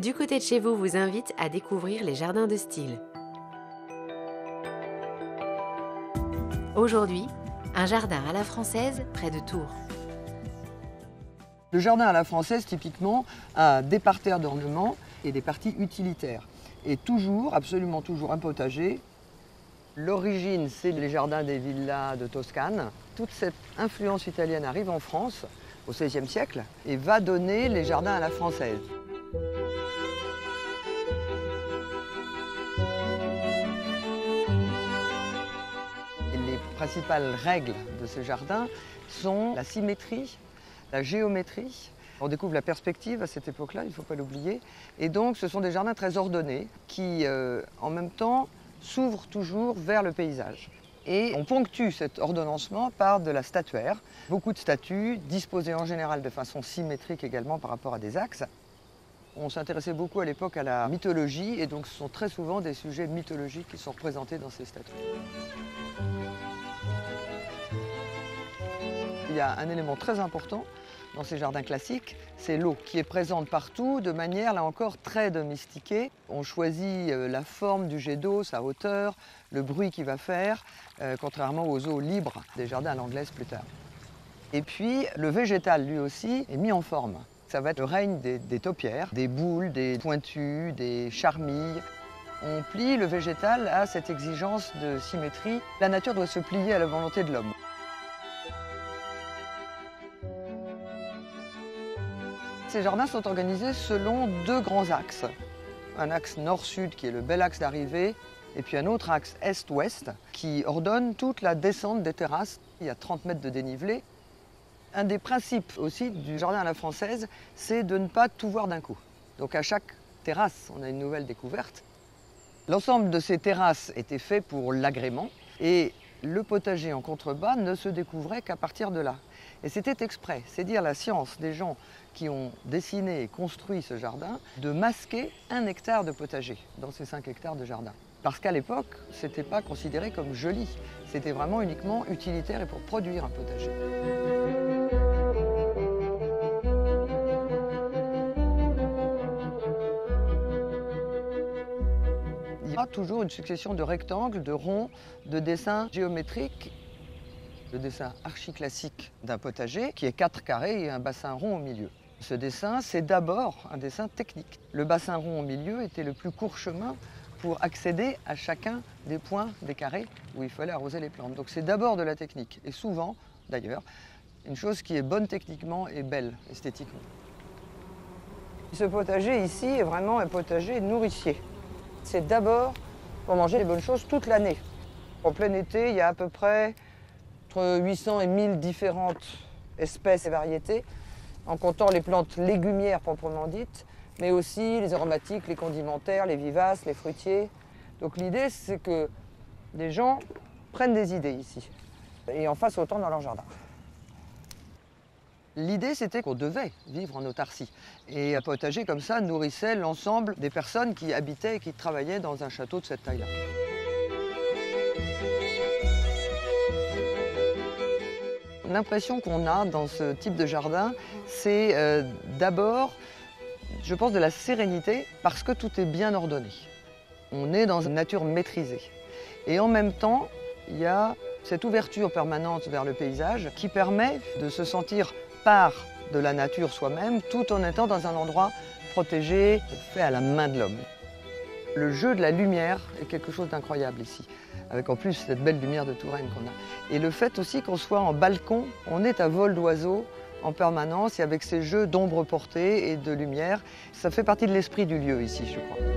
Du côté de chez vous invite à découvrir les jardins de style. Aujourd'hui, un jardin à la française près de Tours. Le jardin à la française, typiquement, a des parterres d'ornement et des parties utilitaires. Et toujours, absolument toujours, un potager. L'origine, c'est les jardins des villas de Toscane. Toute cette influence italienne arrive en France au XVIe siècle et va donner les jardins à la française. Les principales règles de ce jardin sont la symétrie, la géométrie. On découvre la perspective à cette époque-là, il ne faut pas l'oublier. Et donc ce sont des jardins très ordonnés qui, en même temps, s'ouvrent toujours vers le paysage. Et on ponctue cet ordonnancement par de la statuaire. Beaucoup de statues, disposées en général de façon symétrique également par rapport à des axes. On s'intéressait beaucoup à l'époque à la mythologie, et donc ce sont très souvent des sujets mythologiques qui sont représentés dans ces statues. Il y a un élément très important dans ces jardins classiques, c'est l'eau, qui est présente partout de manière, là encore, très domestiquée. On choisit la forme du jet d'eau, sa hauteur, le bruit qu'il va faire, contrairement aux eaux libres des jardins à l'anglaise plus tard. Et puis, le végétal, lui aussi, est mis en forme. Ça va être le règne des taupières, des boules, des pointus, des charmilles. On plie le végétal à cette exigence de symétrie. La nature doit se plier à la volonté de l'homme. Ces jardins sont organisés selon deux grands axes. Un axe nord-sud qui est le bel axe d'arrivée, et puis un autre axe est-ouest qui ordonne toute la descente des terrasses. Il y a 30 mètres de dénivelé. Un des principes aussi du jardin à la française, c'est de ne pas tout voir d'un coup. Donc à chaque terrasse, on a une nouvelle découverte. L'ensemble de ces terrasses était fait pour l'agrément et le potager en contrebas ne se découvrait qu'à partir de là. Et c'était exprès, c'est dire la science des gens qui ont dessiné et construit ce jardin, de masquer 1 hectare de potager dans ces 5 hectares de jardin. Parce qu'à l'époque, ce n'était pas considéré comme joli, c'était vraiment uniquement utilitaire et pour produire un potager. Il y a toujours une succession de rectangles, de ronds, de dessins géométriques. Le dessin archi-classique d'un potager qui est 4 carrés et un bassin rond au milieu. Ce dessin, c'est d'abord un dessin technique. Le bassin rond au milieu était le plus court chemin pour accéder à chacun des points des carrés où il fallait arroser les plantes. Donc c'est d'abord de la technique et souvent, d'ailleurs, une chose qui est bonne techniquement et belle esthétiquement. Ce potager ici est vraiment un potager nourricier. C'est d'abord pour manger les bonnes choses toute l'année. En plein été, il y a à peu près entre 800 et 1000 différentes espèces et variétés, en comptant les plantes légumières proprement dites, mais aussi les aromatiques, les condimentaires, les vivaces, les fruitiers. Donc l'idée, c'est que les gens prennent des idées ici et en fassent autant dans leur jardin. L'idée, c'était qu'on devait vivre en autarcie. Et un potager comme ça nourrissait l'ensemble des personnes qui habitaient et qui travaillaient dans un château de cette taille-là. L'impression qu'on a dans ce type de jardin, c'est d'abord, je pense, de la sérénité parce que tout est bien ordonné. On est dans une nature maîtrisée. Et en même temps, il y a cette ouverture permanente vers le paysage qui permet de se sentir part de la nature soi-même tout en étant dans un endroit protégé, fait à la main de l'homme. Le jeu de la lumière est quelque chose d'incroyable ici, avec en plus cette belle lumière de Touraine qu'on a. Et le fait aussi qu'on soit en balcon, on est à vol d'oiseau en permanence et avec ces jeux d'ombre portée et de lumière, ça fait partie de l'esprit du lieu ici, je crois.